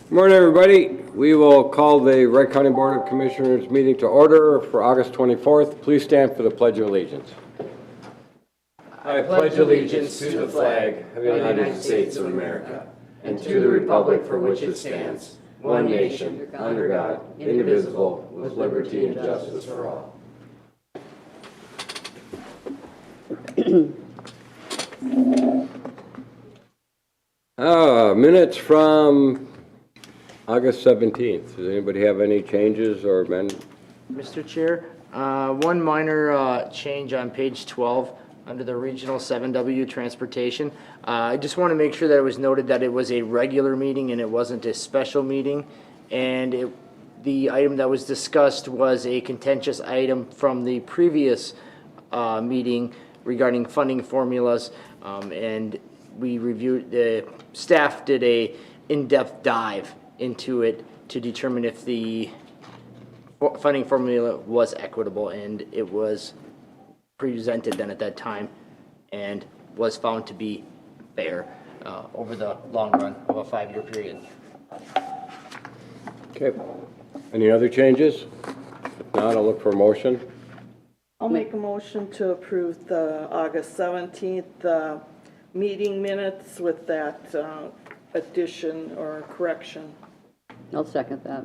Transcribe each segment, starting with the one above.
Good morning, everybody. We will call the Wright County Board of Commissioners meeting to order for August 24th. Please stand for the Pledge of Allegiance. I pledge allegiance to the flag of the United States of America and to the republic for which it stands, one nation, under God, indivisible, with liberty and justice for all. Minutes from August 17th. Does anybody have any changes or amendments? Mr. Chair, one minor change on page 12 under the Regional 7W Transportation. I just want to make sure that it was noted that it was a regular meeting and it wasn't a special meeting. And the item that was discussed was a contentious item from the previous meeting regarding funding formulas. And we reviewed, the staff did a in-depth dive into it to determine if the funding formula was equitable, and it was presented then at that time and was found to be fair over the long run of a 5-year period. Okay. Any other changes? If not, I'll look for a motion. I'll make a motion to approve the August 17th meeting minutes with that addition or correction. I'll second that.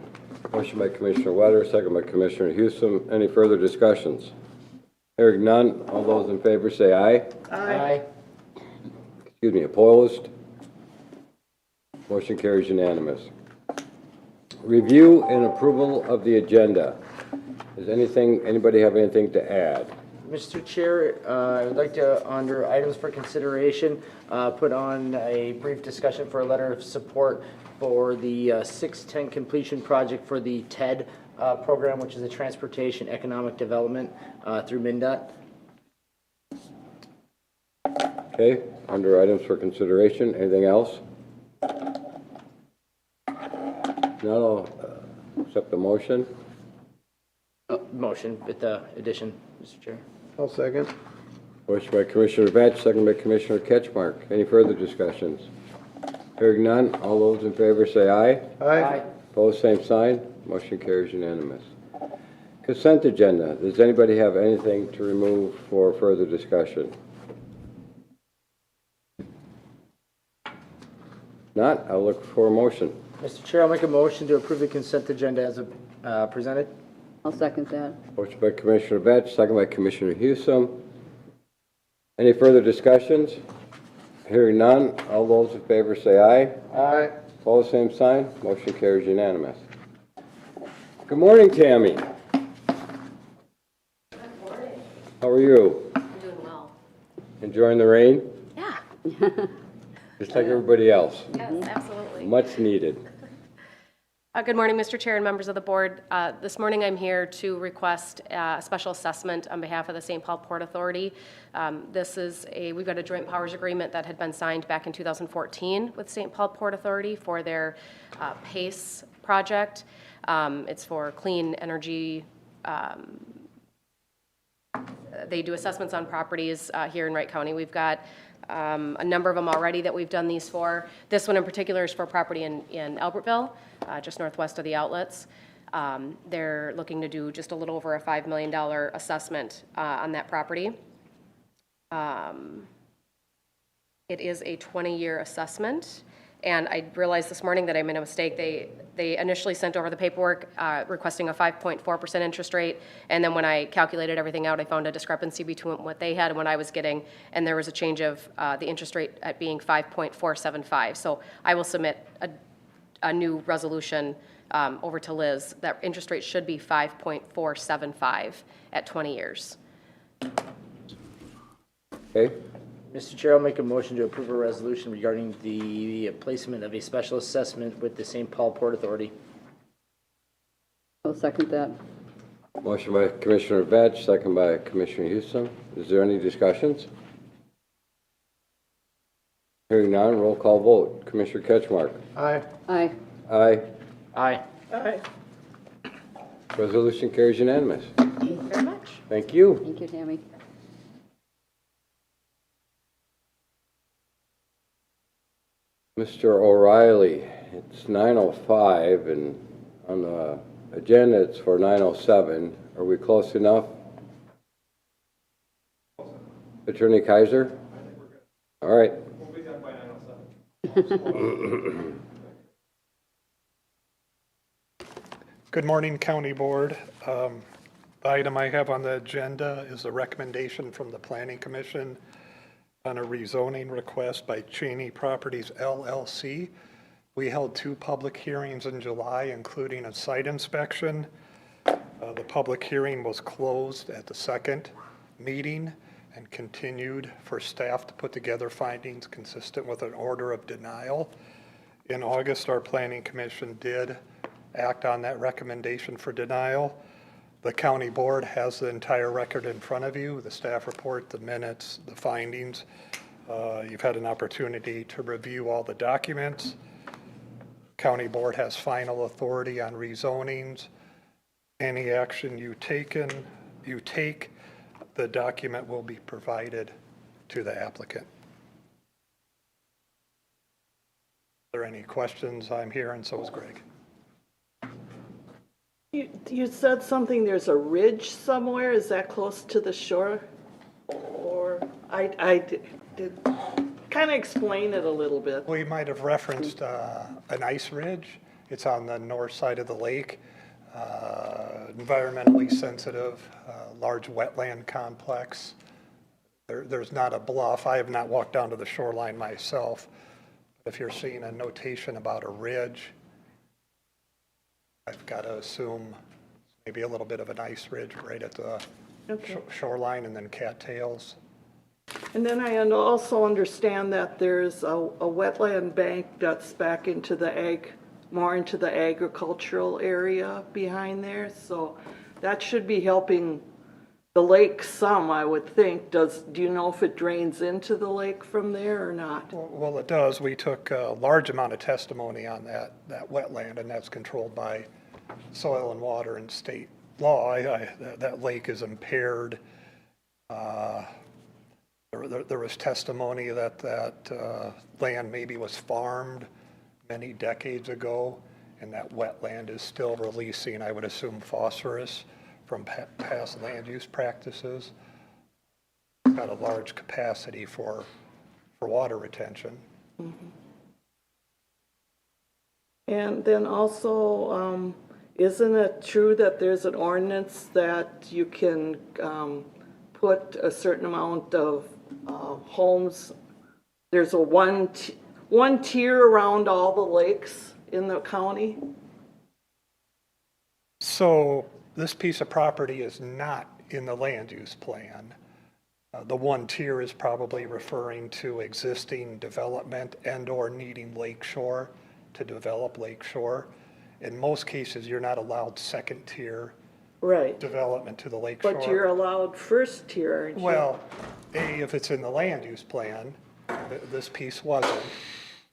Motion by Commissioner Wetter, second by Commissioner Houston. Any further discussions? Hearing none, all those in favor say aye. Aye. Excuse me, opposed? Motion carries unanimous. Review and approval of the agenda. Does anybody have anything to add? Mr. Chair, I would like to, under items for consideration, put on a brief discussion for a letter of support for the 610 completion project for the TED program, which is the Transportation Economic Development through MnDOT. Okay, under items for consideration, anything else? No, I'll accept the motion. Motion with the addition, Mr. Chair. I'll second. Motion by Commissioner Batch, second by Commissioner Ketchmark. Any further discussions? Hearing none, all those in favor say aye. Aye. Opposed, same sign. Motion carries unanimous. Consent agenda. Does anybody have anything to remove for further discussion? Not, I'll look for a motion. Mr. Chair, I'll make a motion to approve the consent agenda as presented. I'll second that. Motion by Commissioner Batch, second by Commissioner Houston. Any further discussions? Hearing none, all those in favor say aye. Aye. Opposed, same sign. Motion carries unanimous. Good morning, Tammy. Good morning. How are you? I'm doing well. Enjoying the rain? Yeah. Just like everybody else. Yes, absolutely. Much needed. Good morning, Mr. Chair and members of the board. This morning I'm here to request a special assessment on behalf of the St. Paul Port Authority. We've got a joint powers agreement that had been signed back in 2014 with St. Paul Port Authority for their PACE project. It's for clean energy. They do assessments on properties here in Wright County. We've got a number of them already that we've done these for. This one in particular is for property in Albertville, just northwest of the outlets. They're looking to do just a little over a $5 million assessment on that property. It is a 20-year assessment. And I realized this morning that I made a mistake. They initially sent over the paperwork requesting a 5.4% interest rate, and then when I calculated everything out, I found a discrepancy between what they had and what I was getting, and there was a change of the interest rate at being 5.475. So I will submit a new resolution over to Liz. That interest rate should be 5.475 at 20 years. Okay. Mr. Chair, I'll make a motion to approve a resolution regarding the placement of a special assessment with the St. Paul Port Authority. I'll second that. Motion by Commissioner Batch, second by Commissioner Houston. Is there any discussions? Hearing none, roll call vote. Commissioner Ketchmark. Aye. Aye. Aye. Aye. Aye. Resolution carries unanimous. Thank you very much. Thank you. Thank you, Tammy. Mr. O'Reilly, It's 9:05, and on the agenda, it's for 9:07. Are we close enough? Attorney Kaiser? All right. We'll be done by 9:07. Good morning, County Board. The item I have on the agenda is a recommendation from the Planning Commission on a rezoning request by Cheney Properties LLC. We held 2 public hearings in July, including a site inspection. The public hearing was closed at the second meeting and continued for staff to put together findings consistent with an order of denial. In August, our Planning Commission did act on that recommendation for denial. The county board has the entire record in front of you, the staff report, the minutes, the findings. You've had an opportunity to review all the documents. County board has final authority on rezonings. Any action you take, the document will be provided to the applicant. Are there any questions? I'm here, and so is Greg. You said something, there's a ridge somewhere, is that close to the shore? Or, I did, kind of explain it a little bit. We might have referenced an ice ridge. It's on the north side of the lake, environmentally sensitive, large wetland complex. There's not a bluff. I have not walked down to the shoreline myself. If you're seeing a notation about a ridge, I've got to assume maybe a little bit of an ice ridge right at the shoreline, and then cattails. And then I also understand that there's a wetland bank that's back into the more into the agricultural area behind there, so that should be helping the lake some, I would think. Do you know if it drains into the lake from there or not? Well, it does. We took a large amount of testimony on that wetland, and that's controlled by soil and water and state law. That lake is impaired. There was testimony that land maybe was farmed many decades ago, and that wetland is still releasing, I would assume, phosphorus from past land use practices. It's got a large capacity for water retention. Mm-hmm. And then also, isn't it true that there's an ordinance that you can put a certain amount of homes? There's a one tier around all the lakes in the county? So this piece of property is not in the land use plan. The 1 tier is probably referring to existing development and or needing lakeshore to develop lakeshore. In most cases, you're not allowed 2nd tier Right. development to the lakeshore. But you're allowed 1st tier, aren't you? Well, A, if it's in the land use plan, this piece wasn't.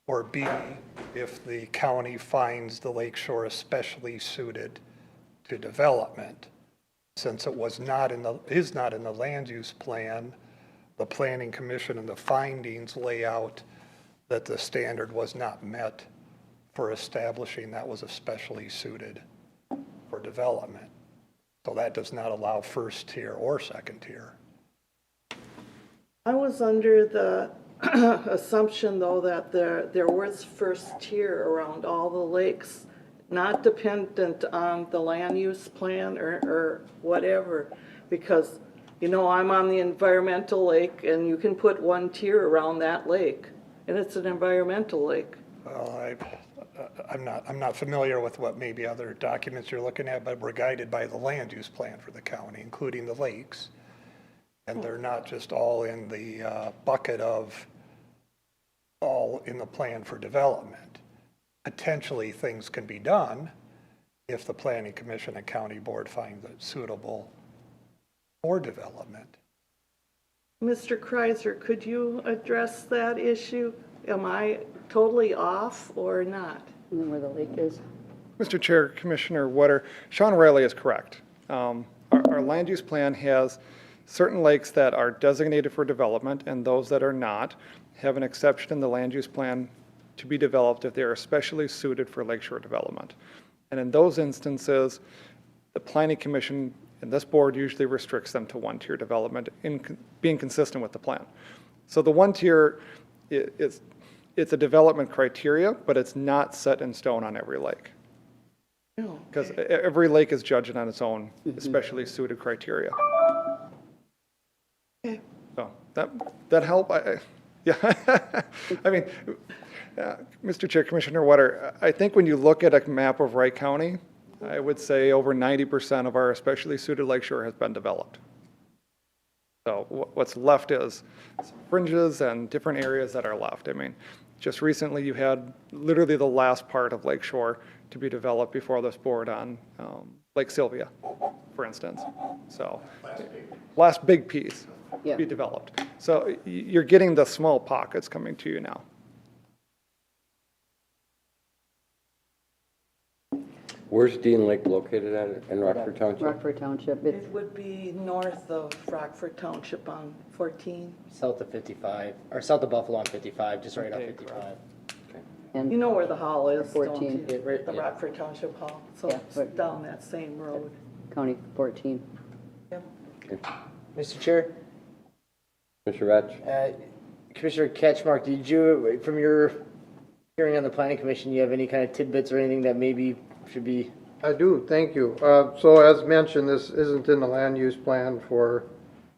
Or B, if the county finds the lakeshore especially suited to development. Since it is not in the land use plan, the Planning Commission and the findings lay out that the standard was not met for establishing that was especially suited for development. So that does not allow 1st tier or 2nd tier. I was under the assumption, though, that there was 1st tier around all the lakes, not dependent on the land use plan or whatever, because, I'm on the environmental lake, and you can put 1 tier around that lake, and it's an environmental lake. Well, I'm not familiar with what maybe other documents you're looking at, but we're guided by the land use plan for the county, including the lakes. And they're not just all in the bucket of all in the plan for development. Potentially, things can be done if the Planning Commission and County Board find it suitable for development. Mr. Kreiser, could you address that issue? Am I totally off or not? Where the lake is. Mr. Chair, Commissioner Wetter, Sean Riley is correct. Our land use plan has certain lakes that are designated for development, and those that are not have an exception in the land use plan to be developed if they are especially suited for lakeshore development. And in those instances, the Planning Commission and this board usually restricts them to one-tier development in being consistent with the plan. So the one-tier it's a development criteria, but it's not set in stone on every lake. Because every lake is judged on its own especially suited criteria. Okay. So that help? Yeah. I mean, Mr. Chair, Commissioner Wetter, I think when you look at a map of Wright County, I would say over 90% of our especially suited lakeshore has been developed. So what's left is fringes and different areas that are left. I mean, just recently you had literally the last part of lakeshore to be developed before this board on Lake Sylvia, for instance. So last big piece to be developed. So you're getting the small pockets coming to you now. Where's Dean Lake located at in Rockford Township? Rockford Township, It it's, would be north of Rockford Township on 14. South of 55, or south of Buffalo on 55, just right off 55. and You know where the hall is, don't 14. you? Yeah, right, The yeah. Rockford Township Hall. So Yeah, it's but- down that same road. County 14. Yep. Mr. Chair, Commissioner Vetch? Commissioner Ketchmark, did you, from your hearing on the planning commission, you have any kind of tidbits or anything that maybe should be? I do, thank you. So as mentioned, this isn't in the land use plan for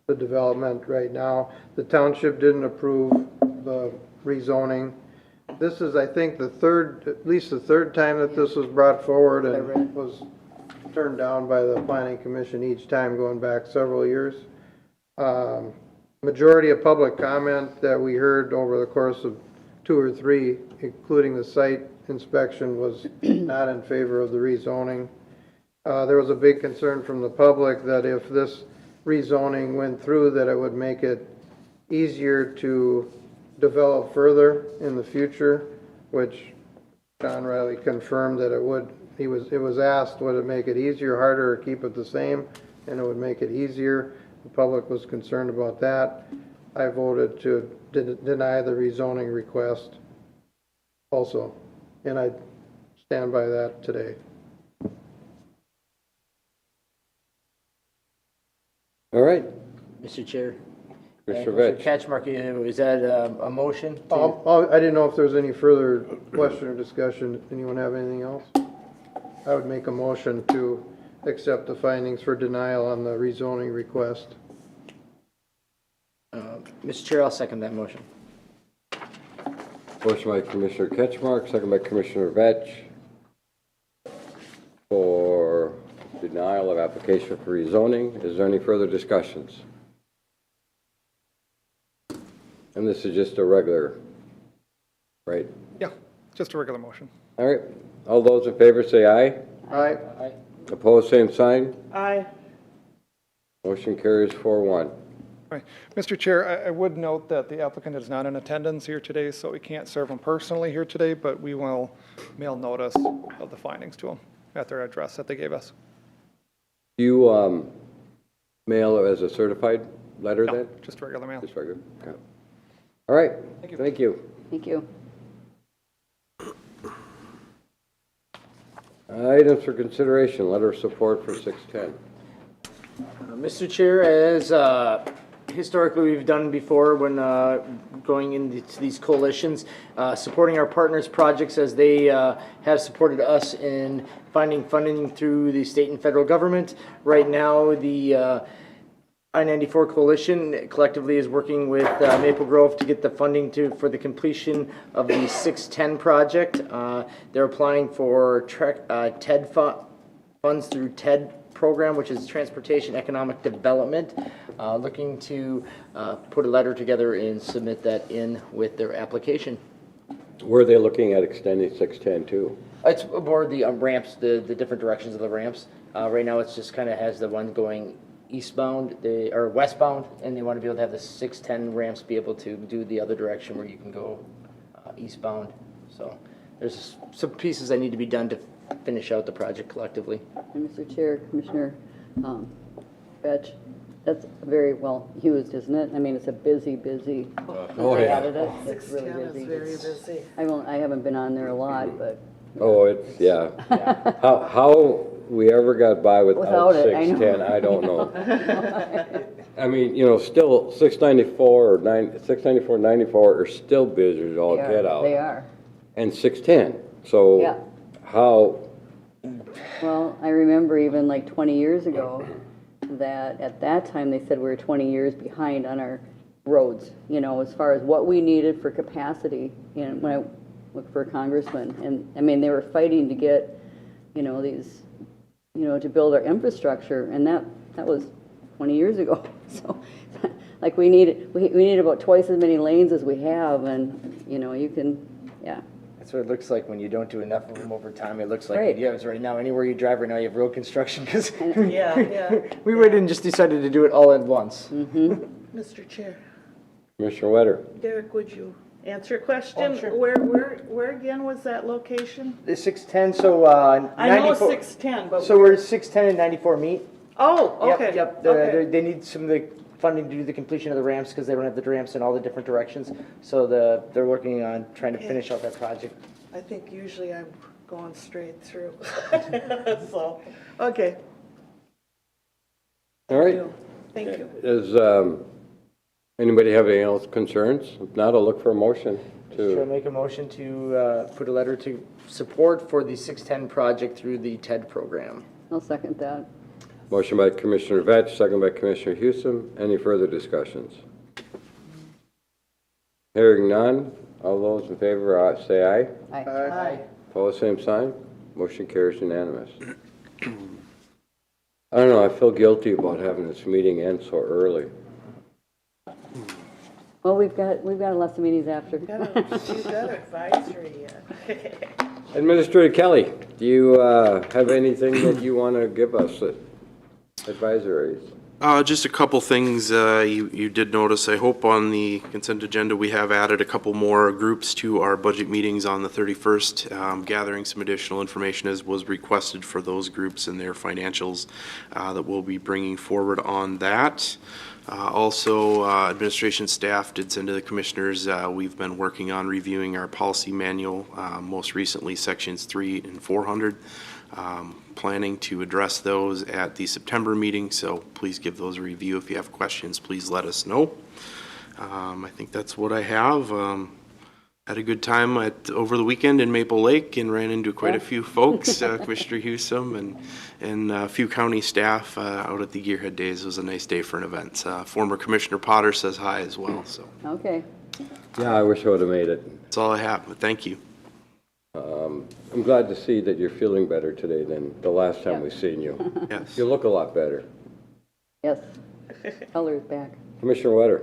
the development right now. The township didn't approve the rezoning. This is, I think, at least the third time that this was brought forward and was turned down by the planning commission each time going back several years. Majority of public comment that we heard over the course of 2 or 3, including the site inspection, was not in favor of the rezoning. There was a big concern from the public that if this rezoning went through, that it would make it easier to develop further in the future, which John Riley confirmed that it would. It was asked, would it make it easier, harder, or keep it the same? And it would make it easier. The public was concerned about that. I voted to deny the rezoning request also, and I stand by that today. All right. Mr. Chair. Commissioner Vetch? Ketchmark, is that a motion? to- I didn't know if there was any further question or discussion. Anyone have anything else? I would make a motion to accept the findings for denial on the rezoning request. Mr. Chair, I'll second that motion. Motion by Commissioner Ketchmark, second by Commissioner Vetch for denial of application for rezoning. Is there any further discussions? And this is just a regular, right? Yeah, just a regular motion. All right. All those in favor say aye. Aye. Opposed, same sign. Aye. Motion carries 4-1. Right. Mr. Chair, I would note that the applicant is not in attendance here today, so we can't serve him personally here today, but we will mail notice of the findings to him at their address that they gave us. Do you mail it as a certified letter No, then? just regular mail. Just regular? Okay. All right. Thank you. Thank you. Thank you. Items for consideration, letter of support for 610. Mr. Chair, as historically we've done before when going into these coalitions, supporting our partners' projects as they have supported us in finding funding through the state and federal government. Right now, the I-94 Coalition collectively is working with Maple Grove to get the funding for the completion of the 610 project. They're applying for TED funds through TED program, which is Transportation Economic Development, looking to put a letter together and submit that in with their application. Where are they looking at extending 610 to? It's aboard the ramps, the different directions of the ramps. Right now, it's just kind of has the one going eastbound, or westbound, and they want to be able to have the 610 ramps be able to do the other direction where you can go eastbound. So there's some pieces that need to be done to finish out the project collectively. And Mr. Chair, Commissioner Vetch, That's very well used, isn't it? I mean, it's a busy. Oh, They yeah. added it. It's really 610 is busy. very busy. I haven't been on there a lot, but Oh, it's, yeah. How we ever got by without Without it, I know. 610, I don't know. I mean, you know, still 694, 94 are still busy as all get out. They are. And 610, so Yeah. how, Well, I remember even like 20 years ago, that at that time, they said we were 20 years behind on our roads, you know, as far as what we needed for capacity, you know, when I looked for a congressman. And, I mean, they were fighting to get, you know, these, you know, to build our infrastructure, and that was 20 years ago. So, like, we need about twice as many lanes as we have, and, you know, you can, yeah. That's what it looks like when you don't do enough of them over time. It looks like, Right. yeah, it's right now, anywhere you drive right now, you have road construction, because Yeah. we waited and just decided to do it all at once. Mr. Chair, Commissioner Wetter? Derek, would you answer a question? Oh, sure. Where again was that location? The 610, so, I know 94 610, but. So we're 610 and 94 meet. Oh, Yep, okay. Yep, Okay. they need some of the funding to do the completion of the ramps, because they don't have the ramps in all the different directions. So they're working on trying to finish out that project. I think usually I'm going straight through. So, okay. All right. Thank you. Does anybody have any else concerns? If not, I'll look for a motion Should I to, make a motion to put a letter to support for the 610 project through the TED program? I'll second that. motion by Commissioner Vetch, second by Commissioner Houston. Any further discussions? Hearing none, all those in favor, say aye. Aye. Opposed, same sign. Motion carries unanimous. I don't know, I feel guilty about having this meeting end so early. Well, we've got lots of meetings after. You got advisory yet? Administrator Kelly, do you have anything that you want to give us, advisories? Just a couple things you did notice. I hope on the consent agenda we have added a couple more groups to our budget meetings on the 31st, gathering some additional information as was requested for those groups and their financials that we'll be bringing forward on that. Also, administration staff did send to the commissioners, we've been working on reviewing our policy manual, most recently sections 3 and 400. Planning to address those at the September meeting, so please give those a review. If you have questions, please let us know. I think that's what I have. Had a good time over the weekend in Maple Lake and ran into quite a few folks, Commissioner Hewsome and a few county staff out at the Gearhead Days. It was a nice day for an event. Former Commissioner Potter says hi as well, so Okay. Yeah, I wish I would have made it. that's all I have, but thank you. I'm glad to see that you're feeling better today than the last time Yeah. we seen you. Yes. You look a lot better. Yes. Color's back. Commissioner Wetter?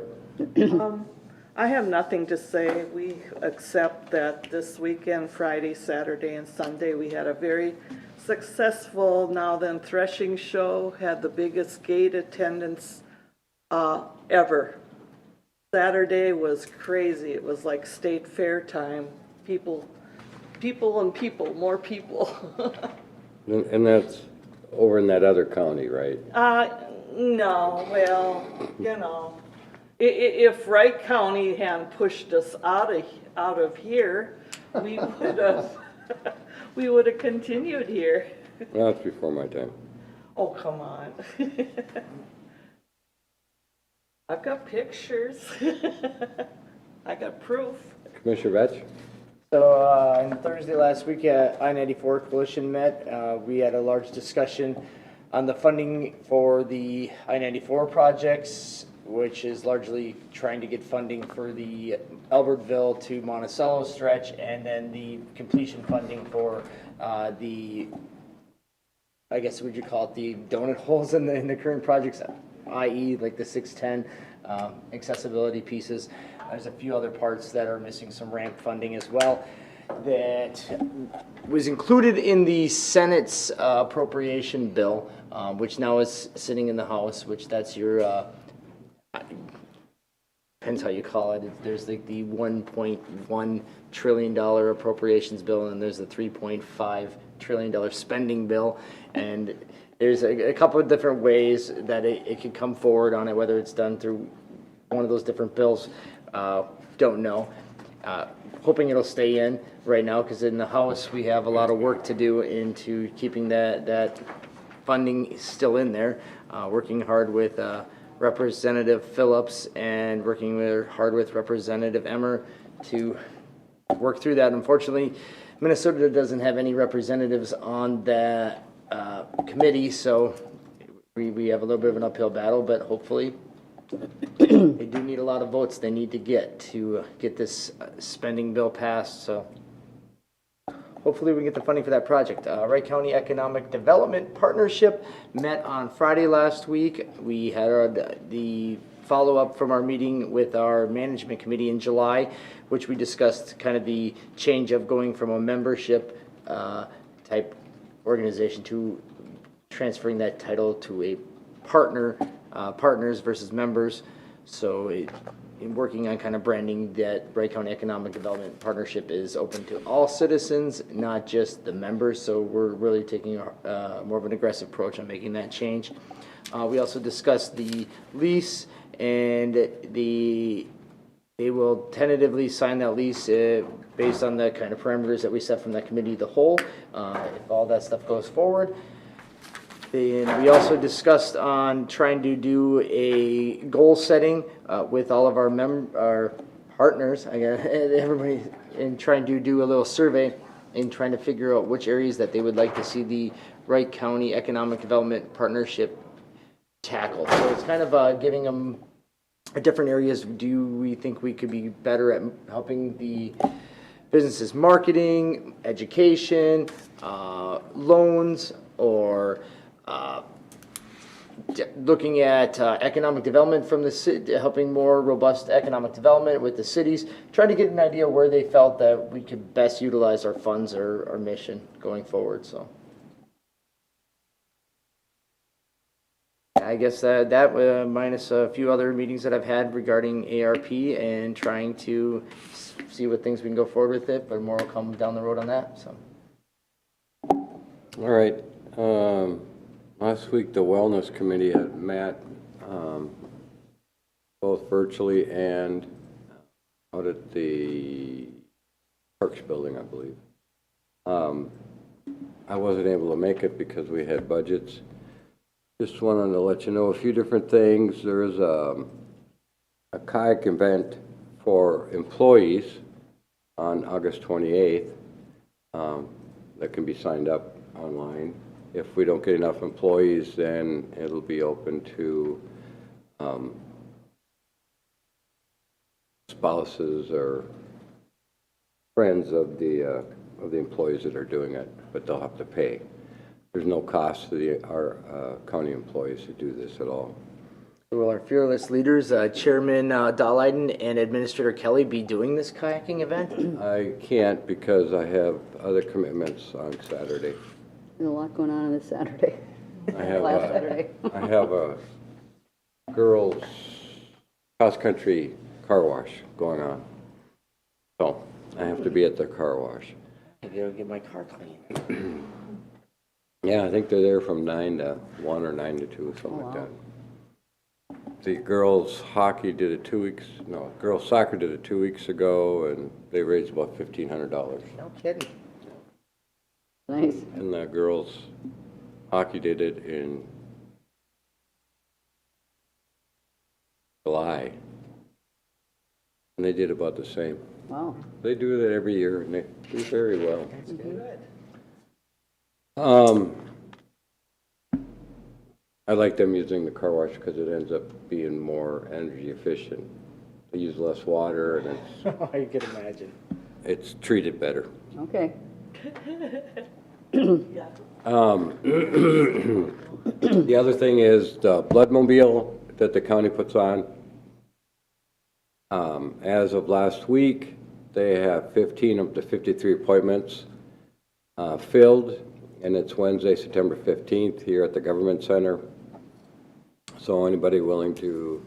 I have nothing to say. We accept that this weekend, Friday, Saturday, and Sunday, we had a very successful Now Then threshing show, had the biggest gate attendance ever. Saturday was crazy. It was like state fair time. People, more people. And that's over in that other county, right? No, well, you know, if Wright County hadn't pushed us out of here, we would have continued here. Well, that's before my time. Oh, come on. I've got pictures. I got proof. Commissioner Vetch? So on Thursday last week, I-94 Coalition met. We had a large discussion on the funding for the I-94 projects, which is largely trying to get funding for the Albertville to Monticello stretch, and then the completion funding for the, I guess would you call it, the donut holes in the current projects, i.e. like the 610 accessibility pieces. There's a few other parts that are missing some ramp funding as well that was included in the Senate's appropriation bill, which now is sitting in the House, which that's your, depends how you call it. There's like the $1.1 trillion appropriations bill, and there's the $3.5 trillion spending bill, and there's a couple of different ways that it could come forward on it, whether it's done through one of those different bills. Don't know. Hoping it'll stay in right now, because in the House, we have a lot of work to do into keeping that funding still in there. Working hard with Representative Phillips and working hard with Representative Emmer to work through that. Unfortunately, Minnesota doesn't have any representatives on that committee, so we have a little bit of an uphill battle, but hopefully they do need a lot of votes they need to get this spending bill passed, so hopefully we can get the funding for that project. Wright County Economic Development Partnership met on Friday last week. We had the follow-up from our meeting with our management committee in July, which we discussed kind of the change of going from a membership type organization to transferring that title to a partners versus members. So in working on kind of branding that Wright County Economic Development Partnership is open to all citizens, not just the members. So we're really taking more of an aggressive approach on making that change. We also discussed the lease, and they will tentatively sign that lease based on the kind of parameters that we set from that committee of the whole, if all that stuff goes forward. And we also discussed on trying to do a goal setting with all of our partners, I guess, everybody, and trying to do a little survey and trying to figure out which areas that they would like to see the Wright County Economic Development Partnership tackle. So it's kind of giving them different areas. Do we think we could be better at helping the businesses marketing, education, loans, or looking at economic development from the city, helping more robust economic development with the cities, trying to get an idea where they felt that we could best utilize our funds or our mission going forward. So I guess that minus a few other meetings that I've had regarding ARP and trying to see what things we can go forward with it, but more will come down the road on that. So. All right. Last week, the Wellness Committee had met both virtually and out at the Parks Building, I believe. I wasn't able to make it because we had budgets. Just wanted to let you know a few different things. There is a kayak event for employees on August 28th that can be signed up online. If we don't get enough employees, then it'll be open to spouses or friends of the employees that are doing it, but they'll have to pay. There's no cost to our county employees to do this at all. Will our fearless leaders, Chairman Dahliden and Administrator Kelly, be doing this kayaking event? I can't because I have other commitments on Saturday. There's a lot going on this Saturday. I have Last Saturday. I have a girls' cross-country car wash going on, so I have to be at the car wash. I gotta get my car clean. Yeah, I think they're there from 9 to 1 or 9 to 2, something like that. The girls' hockey did it 2 weeks. No, girls' soccer did it 2 weeks ago, and they raised about $1,500. No kidding. Nice. And the girls' hockey did it in July, and they did about the same. Wow. They do that every year, and they do very well. That's good. I like them using the car wash because it ends up being more energy efficient. They use less water, and I can imagine. it's treated better. Okay. The other thing is the Bloodmobile that the county puts on. As of last week, they have 15 up to 53 appointments filled, and it's Wednesday, September 15th here at the Government Center. So anybody willing to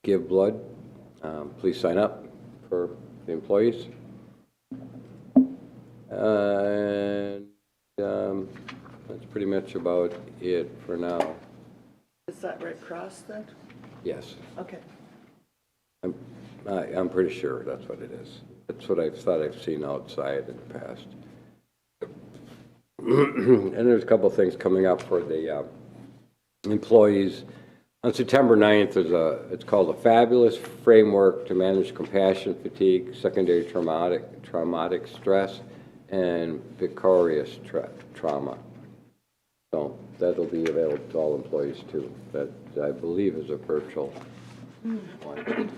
give blood, please sign up for the employees. And that's pretty much about it for now. Is that Red Cross then? Yes, Okay. I'm pretty sure that's what it is. That's what I've thought I've seen outside in the past. And there's a couple of things coming up for the employees. On September 9th, it's called a Fabulous Framework to Manage Compassion Fatigue, Secondary Traumatic Stress, and Vicarious Trauma. So that'll be available to all employees too. That, I believe, is a virtual one.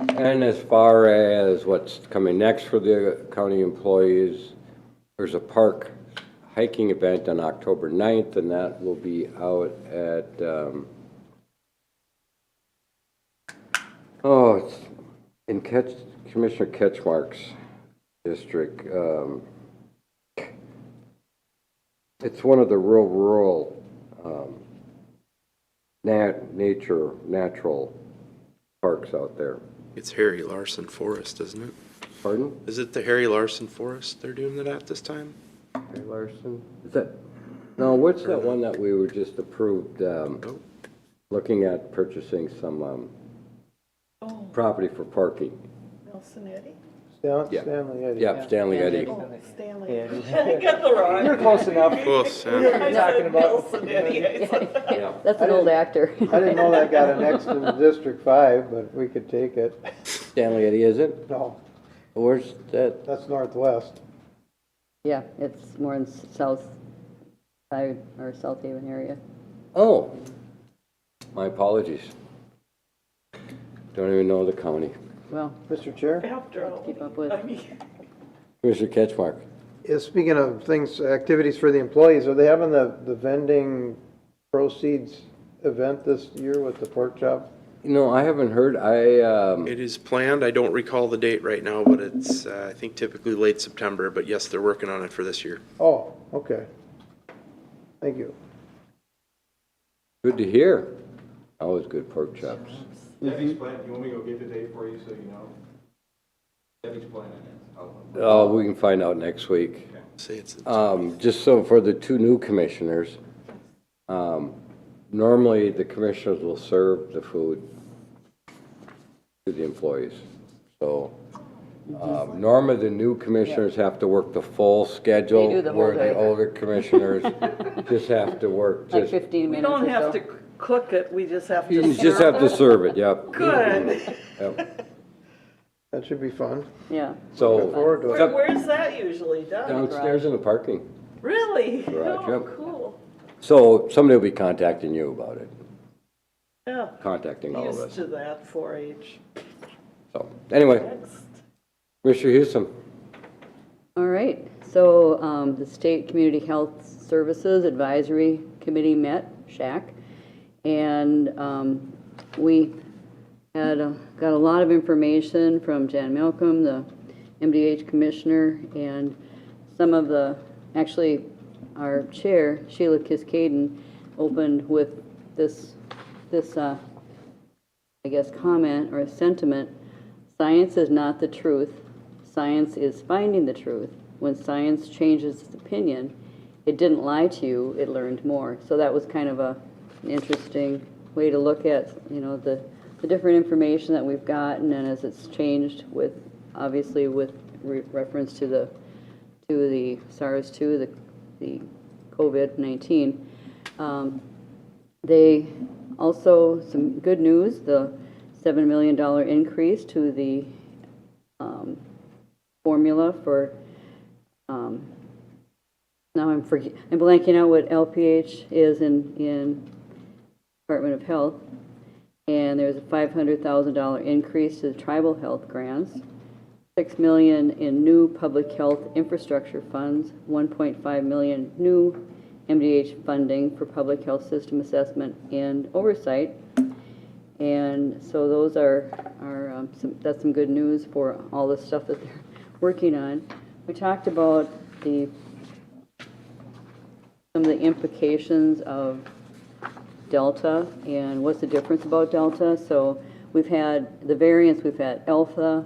And as far as what's coming next for the county employees, there's a park hiking event on October 9th, and that will be out at, it's in Commissioner Ketchmark's district. It's one of the rural natural parks out there. It's Harry Larson Forest, isn't it? Pardon? Is it the Harry Larson Forest they're doing it at this time? Harry Larson? Is that, no, what's that one that we were just approved, looking at purchasing some property for parking? Nelson Eddy? Yeah. Stanley Eddy. Yeah, Stanley Eddy. Oh, Stanley. I got the wrong. You're close enough. Close, I yeah. said Nelson Eddy. I said- Yeah. That's an old actor. I didn't know that got annexed in District 5, but we could take it. Stanley Eddy, is it? No, Where's that? that's northwest. Yeah, it's more in south side or South Haven area. Oh, my apologies. Don't even know the county. Well, Mr. Chair? After all. keep up with. I mean, Commissioner Ketchmark. Yeah, speaking of things, activities for the employees, are they having the vending proceeds event this year with the pork chop? No, I haven't heard. It is planned. I don't recall the date right now, but it's, I think typically late September, but yes, they're working on it for this year. Oh, okay. Thank you. Good to hear. Always good pork chops. Debbie's planning, you want me to go get the date for you so you know? Debbie's planning it. Oh, we can find out next week. Say it's, Just so for the two new commissioners, normally the commissioners will serve the food to the employees. So normally the new commissioners have to work the full schedule. They do the whole where day. the older commissioners just have to work Like just, 15 we minutes don't or have so. to cook it, we just have to. you just have to serve it, yep. Good. Yep. That should be fun. Yeah. So Forward to it. Where's that usually done? downstairs in the parking. Really? Garage, Oh, yep. cool. So somebody will be contacting you about it, Yeah. contacting all of Used us. to that 4-H. So anyway, Next. Commissioner Houston. All right, so the State Community Health Services Advisory Committee met, SHAC, and we had got a lot of information from Jan Malcolm, the MDH Commissioner, and some of the, actually, our chair, Sheila Kiskaden, opened with this I guess, comment or sentiment: science is not the truth. Science is finding the truth. When science changes its opinion, it didn't lie to you, it learned more. So that was kind of an interesting way to look at, you know, the different information that we've gotten, and as it's changed with, obviously with reference to the SARS-2, the COVID-19. They also, some good news, the $7 million increase to the formula for, now I'm blanking out what LPH is in Department of Health. And there's a $500,000 increase to the tribal health grants, $6 million in new public health infrastructure funds, $1.5 million new MDH funding for public health system assessment and oversight. And so those are that's some good news for all the stuff that they're working on. We talked about some of the implications of Delta and what's the difference about Delta. So we've had the variants, we've had Alpha,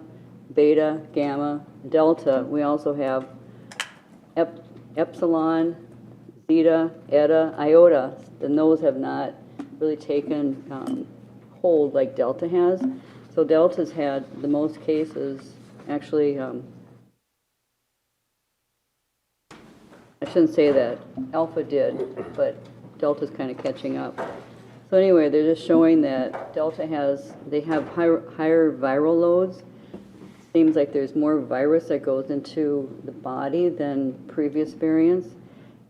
Beta, Gamma, Delta. We also have Epsilon, Zeta, Eta, Iota, and those have not really taken hold like Delta has. So Delta's had the most cases, actually, I shouldn't say that, Alpha did, but Delta's kind of catching up. So anyway, they're just showing that Delta they have higher viral loads. Seems like there's more virus that goes into the body than previous variants.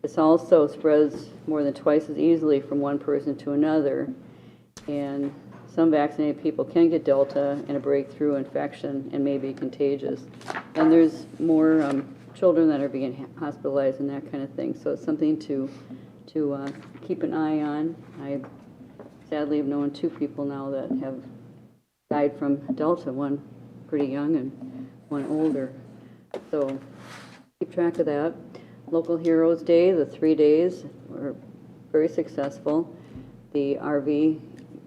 This also spreads more than twice as easily from one person to another. And some vaccinated people can get Delta and a breakthrough infection and may be contagious. And there's more children that are being hospitalized and that kind of thing. So it's something to keep an eye on. I sadly have known 2 people now that have died from Delta, one pretty young and one older. So keep track of that. Local Heroes Day, the 3 days were very successful. The RV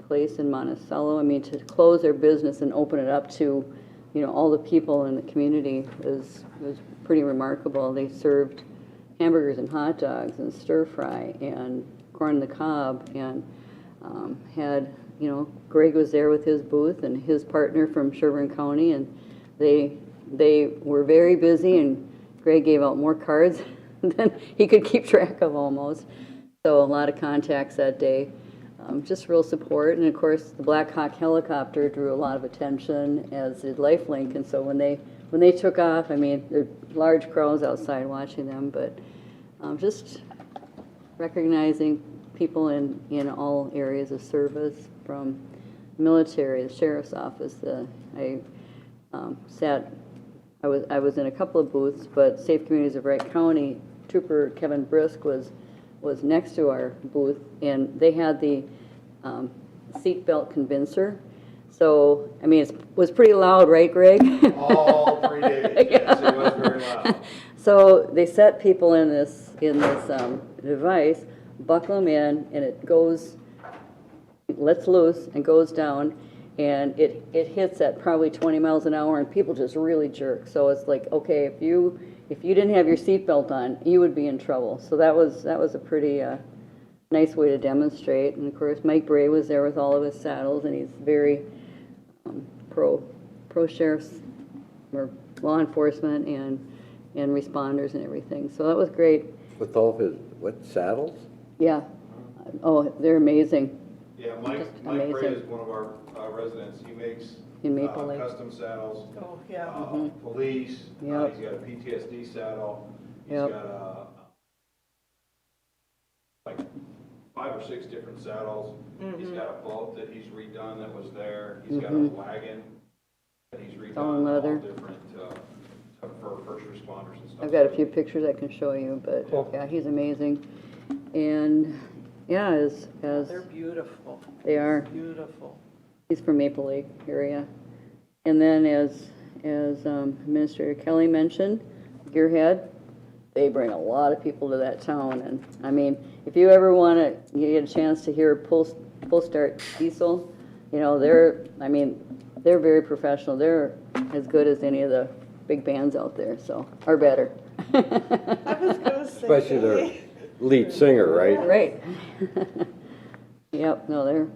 place in Monticello, I mean, to close their business and open it up to, you know, all the people in the community was pretty remarkable. They served hamburgers and hot dogs and stir fry and corn on the cob and had, you know, Greg was there with his booth and his partner from Sherburne County, and they were very busy, and Greg gave out more cards than he could keep track of almost. So a lot of contacts that day. Just real support, and of course the Black Hawk helicopter drew a lot of attention, as did Lifelink, and so when they took off, I mean, there were large crowds outside watching them, but just recognizing people in all areas of service, from military, the sheriff's office. I was in a couple of booths, but Safe Communities of Wright County, Trooper Kevin Brisk was next to our booth, and they had the seatbelt convincer. So, I mean, it was pretty loud, right, Greg? All 3 days, yes, it was very loud. So they set people in this device, buckle them in, and it lets loose and goes down, and it hits at probably 20 miles an hour, and people just really jerk. So it's like, okay, if you didn't have your seatbelt on, you would be in trouble. So that was a pretty nice way to demonstrate. And of course, Mike Bray was there with all of his saddles, and he's very pro sheriff's or law enforcement and responders and everything. So that was great. With all his, what, saddles? Yeah. Oh, they're amazing. Yeah, Mike Bray is one of our residents. He makes In Maple Lake. custom saddles. Oh, yeah. Police. Yep. He's got a PTSD saddle. He's Yep. got like 5 or 6 different saddles. He's got a boat that he's redone that was there. He's got a wagon that he's redone. all in leather. Different for first responders and stuff. I've got a few pictures I can show you, but yeah, he's amazing. And yeah, as They're beautiful. they are. Beautiful. He's from Maple Lake area. And then as Administrator Kelly mentioned, Gearhead, they bring a lot of people to that town. And I mean, if you ever want to get a chance to hear pull start diesel, you know, they're very professional. They're as good as any of the big bands out there, so, or better. I was gonna say. Especially their lead singer, right? Right. Yep, no, they're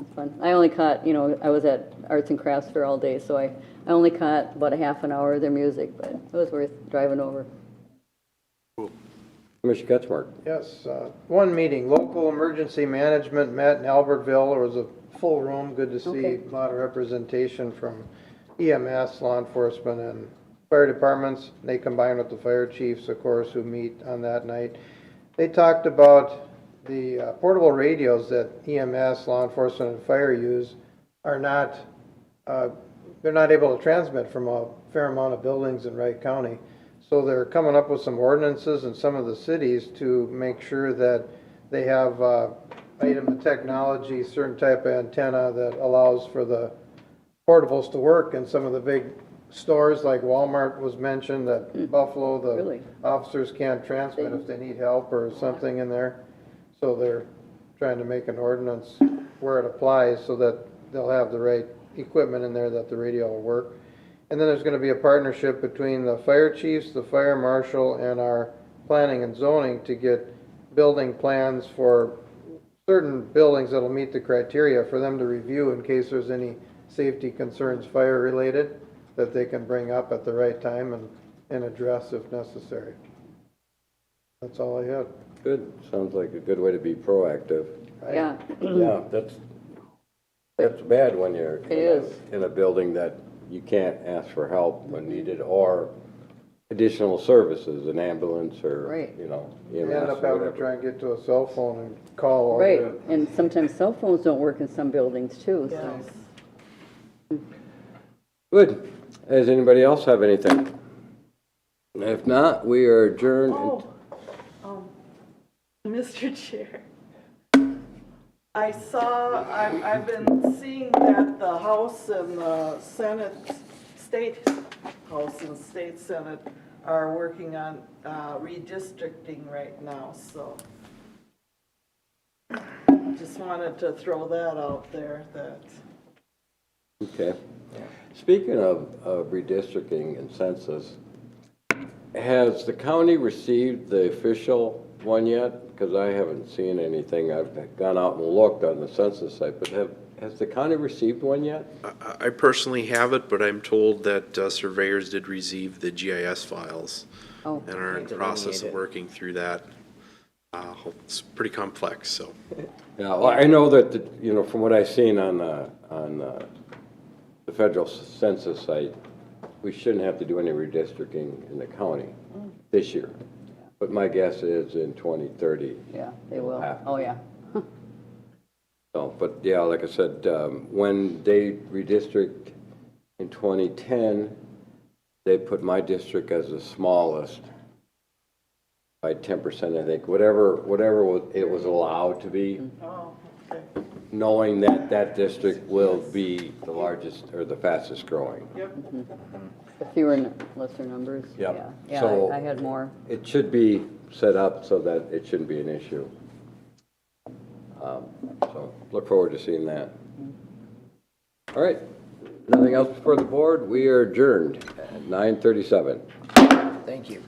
it's fun. I only caught, you know, I was at Arts and Crafts Fair all day, so I only caught about a half an hour of their music, but it was worth driving over. Commissioner Getzmark. Yes, one meeting, local emergency management met in Albertville. There was a full room, good to see, Okay. a lot of representation from EMS, law enforcement, and fire departments. They combined with the fire chiefs, of course, who meet on that night. They talked about the portable radios that EMS, law enforcement, and fire use are not, they're not able to transmit from a fair amount of buildings in Wright County. So they're coming up with some ordinances in some of the cities to make sure that they have item of technology, certain type of antenna that allows for the portables to work in some of the big stores, like Walmart was mentioned, that Buffalo, the Really? officers can't transmit if they need help or something in there. So they're trying to make an ordinance where it applies so that they'll have the right equipment in there that the radio will work. And then there's gonna be a partnership between the fire chiefs, the fire marshal, and our planning and zoning to get building plans for certain buildings that'll meet the criteria for them to review in case there's any safety concerns fire-related that they can bring up at the right time and address if necessary. That's all I had. Good, sounds like a good way to be proactive. Yeah. Yeah, that's bad when you're It is. in a building that you can't ask for help when needed, or additional services, an ambulance or, Right. you know, You EMS end up or having to whatever. try and get to a cell phone and call all Right, the. and sometimes cell phones don't work in some buildings too, so. Yes. Good. Does anybody else have anything? If not, we are adjourned. Mr. Chair, I've been seeing that the House and the Senate, State House and State Senate are working on redistricting right now, so just wanted to throw that out there, that. Okay. Speaking of redistricting and census, has the county received the official one yet? Because I haven't seen anything. I've gone out and looked on the census site, but has the county received one yet? I personally have it, but I'm told that surveyors did receive the GIS files Oh. and are in the process of working through that. It's pretty complex, so. Yeah, well, I know that, you know, from what I've seen on the federal census site, we shouldn't have to do any redistricting in the county this year. But my guess is in 2030. Yeah, they will. Have to. Oh, yeah. So, but yeah, like I said, when they redistrict in 2010, they put my district as the smallest by 10%, I think, whatever it was allowed to be, Oh, okay. knowing that that district will be the largest or the fastest growing. Yep. The fewer, lesser numbers. Yep. Yeah, yeah, So- I had more. It should be set up so that it shouldn't be an issue. So look forward to seeing that. All right, nothing else before the board. We are adjourned at 9:37. Thank you.